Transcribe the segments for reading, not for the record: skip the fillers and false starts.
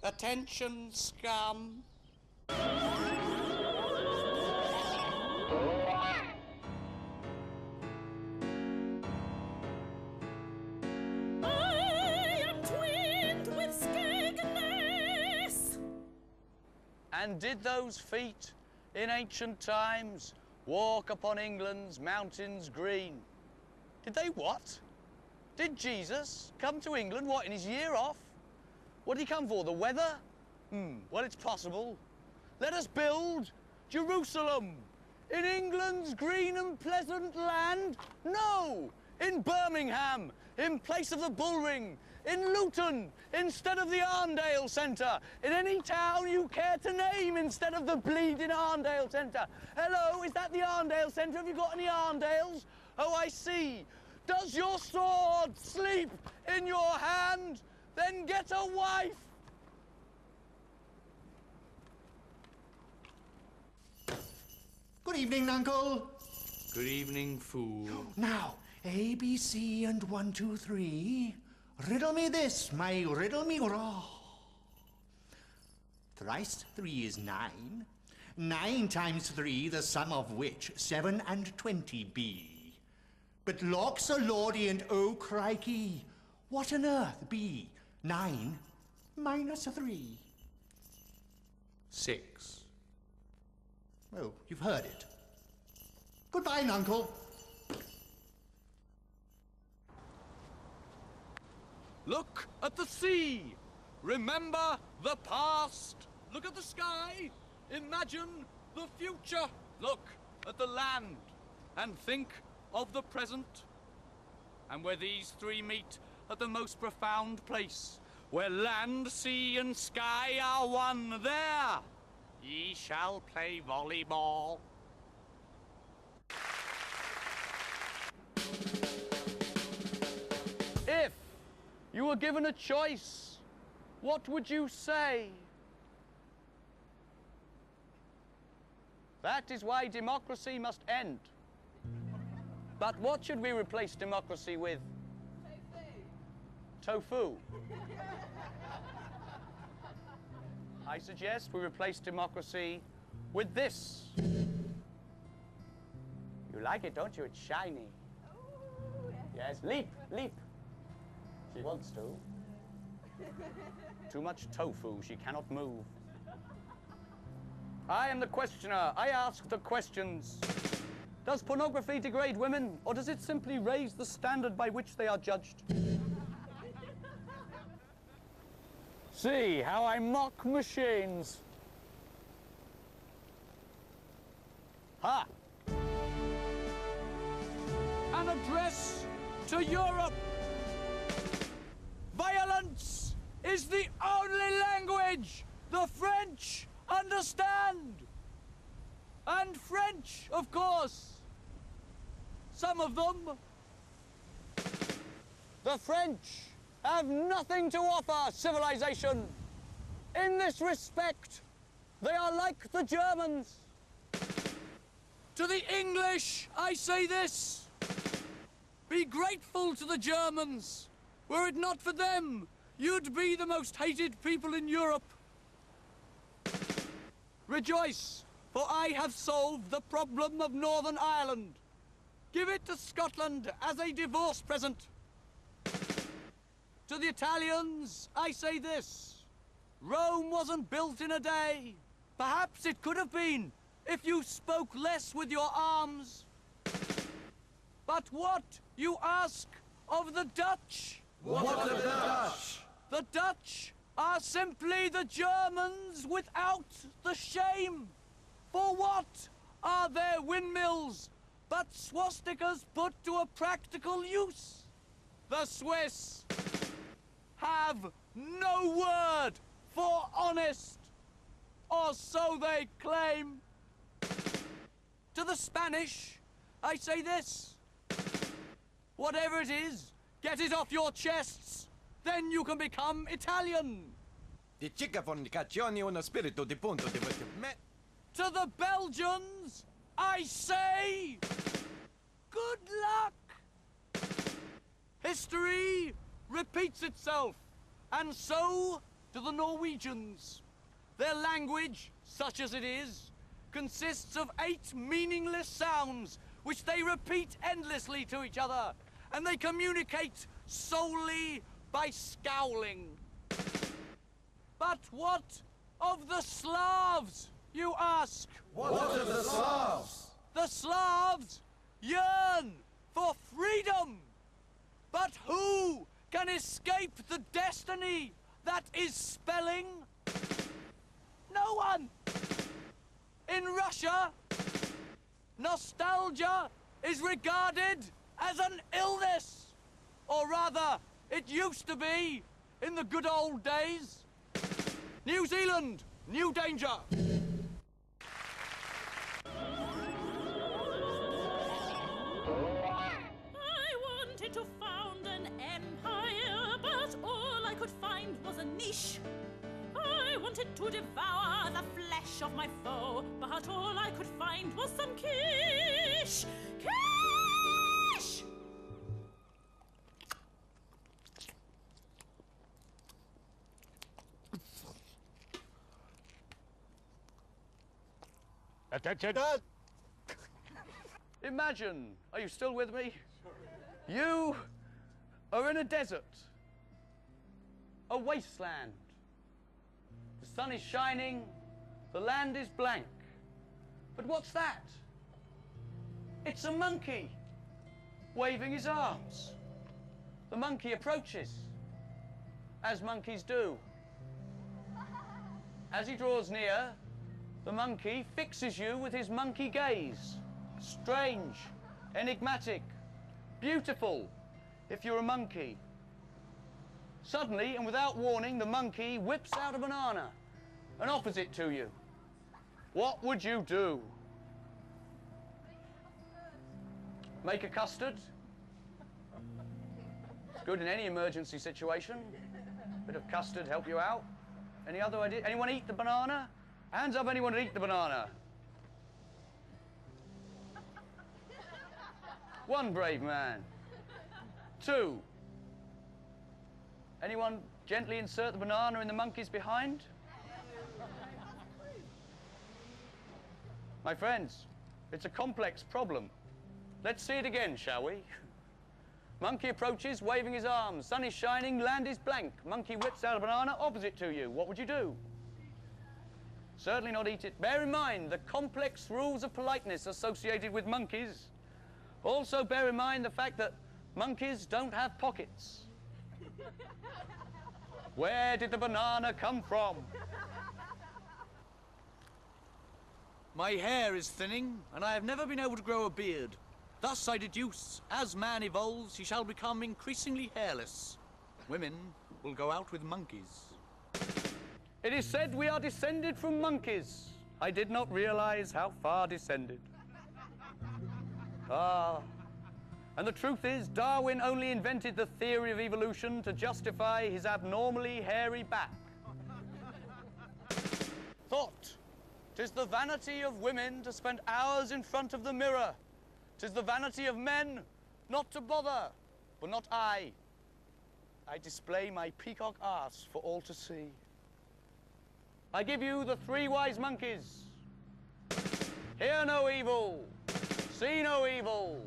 Attention, Scum. And did those feet in ancient times walk upon England's mountains green? Did they what? Did Jesus come to England, what, in his year off? What did he come for, the weather? Well, it's possible. Let us build Jerusalem in England's green and pleasant land? No! In Birmingham, in place of the Bullring, in Luton, instead of the Arndale Centre, in any town you care to name instead of the bleeding Arndale Centre. Hello, is that the Arndale Centre? Have you got any Arndales? Oh, I see. Does your sword sleep in your hand? Then get a wife. Good evening, Uncle. Good evening, fool. Now, A, B, C, and 1, 2, 3. Riddle me this, my riddle me raw. Thrice 3 is 9. 9 times 3, the sum of which 7 and 20 be. But locks a lordy and oh crikey, what on earth be 9 minus 3? 6. Oh, you've heard it. Goodbye, Uncle. Look at the sea. Remember the past. Look at the sky. Imagine the future. Look at the land and think of the present. And where these three meet at the most profound place, where land, sea and sky are one, there ye shall play volleyball. If you were given a choice, what would you say? That is why democracy must end. But what should we replace democracy with? Tofu. I suggest we replace democracy with this. You like it, don't you? It's shiny. Yes, leap, leap. She wants to. Too much tofu, she cannot move. I am the questioner. I ask the questions. Does pornography degrade women, or does it simply raise the standard by which they are judged? See how I mock machines. Ha! An address to Europe. Violence is the only language the French understand. And French, of course. Some of them. The French have nothing to offer civilization. In this respect, they are like the Germans. To the English, I say this. Be grateful to the Germans. Were it not for them, you'd be the most hated people in Europe. Rejoice, for I have solved the problem of Northern Ireland. Give it to Scotland as a divorce present. To the Italians, I say this. Rome wasn't built in a day. Perhaps it could have been if you spoke less with your arms. But what, you ask, of the Dutch? What of the Dutch? The Dutch are simply the Germans without the shame. For what are their windmills but swastikas put to a practical use? The Swiss have no word for honest, or so they claim. To the Spanish, I say this. Whatever it is, get it off your chests, then you can become Italian. Di fornicazione uno spirito di punto di me. To the Belgians, I say, good luck. History repeats itself, and so to the Norwegians. Their language, such as it is, consists of 8 meaningless sounds which they repeat endlessly to each other, and they communicate solely by scowling. But what of the Slavs, you ask? What of the Slavs? The Slavs yearn for freedom. But who can escape the destiny that is spelling? No one. In Russia, nostalgia is regarded as an illness. Or rather, it used to be in the good old days. New Zealand, new danger. To found an empire, but all I could find was a niche. I wanted to devour the flesh of my foe, but all I could find was some quiche. Quiche! Attention! Imagine, are you still with me? You are in a desert, a wasteland. The sun is shining, the land is blank. But what's that? It's a monkey, waving his arms. The monkey approaches, as monkeys do. As he draws near, the monkey fixes you with his monkey gaze. Strange, enigmatic, beautiful, if you're a monkey. Suddenly, and without warning, the monkey whips out a banana and offers it to you. What would you do? Make a custard? It's good in any emergency situation. Bit of custard help you out. Any other idea? Anyone eat the banana? Hands up, anyone eat the banana? One brave man. 2. Anyone gently insert the banana in the monkey's behind? My friends, it's a complex problem. Let's see it again, shall we? Monkey approaches, waving his arms. Sun is shining, land is blank. Monkey whips out a banana opposite to you. What would you do? Certainly not eat it. Bear in mind the complex rules of politeness associated with monkeys. Also bear in mind the fact that monkeys don't have pockets. Where did the banana come from? My hair is thinning, and I have never been able to grow a beard. Thus I deduce, as man evolves, he shall become increasingly hairless. Women will go out with monkeys. It is said we are descended from monkeys. I did not realize how far descended. And the truth is, Darwin only invented the theory of evolution to justify his abnormally hairy back. Thought. 'Tis the vanity of women to spend hours in front of the mirror. 'Tis the vanity of men not to bother, but not I. I display my peacock arse for all to see. I give you the 3 wise monkeys. Hear no evil, see no evil,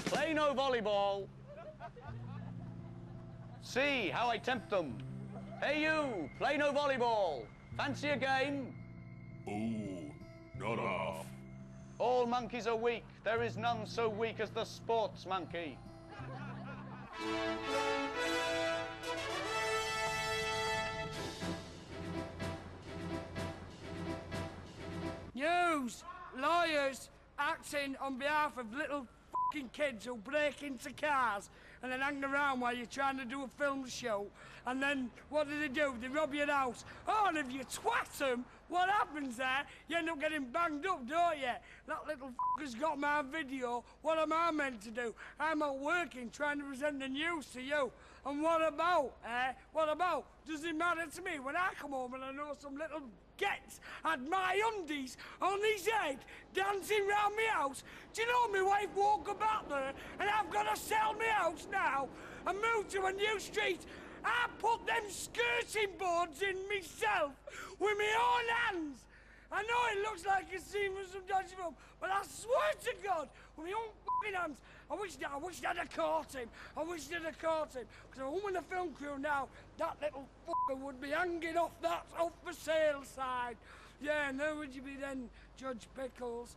play no volleyball. See how I tempt them. Hey you, play no volleyball. Fancy a game? Ooh, not off. All monkeys are weak. There is none so weak as the sports monkey. News! Lawyers acting on behalf of little fucking kids who break into cars and then hang around while you're trying to do a film show. And then what do? They rob your house. Oh, and if you twat them, what happens there? You end up getting banged up, don't you? That little fucker's got my video. What am I meant to do? I'm out working, trying to present the news to you. And what about, What about? Does it matter to me when I come home and I know some little gets had my undies on his head dancing round my house? Do you know my wife woke up out there and I've got to sell my house now and move to a new street? I put them skirting boards in myself with my own hands. I know it looks like a scene from some dodgy film, but I swear to God, with my own fucking hands, I wish I'd have caught him. I wish I'd have caught him. Because if I'm in the film crew now, that little fucker would be hanging off that off for sale side. Yeah, and where would you be then, Judge Pickles?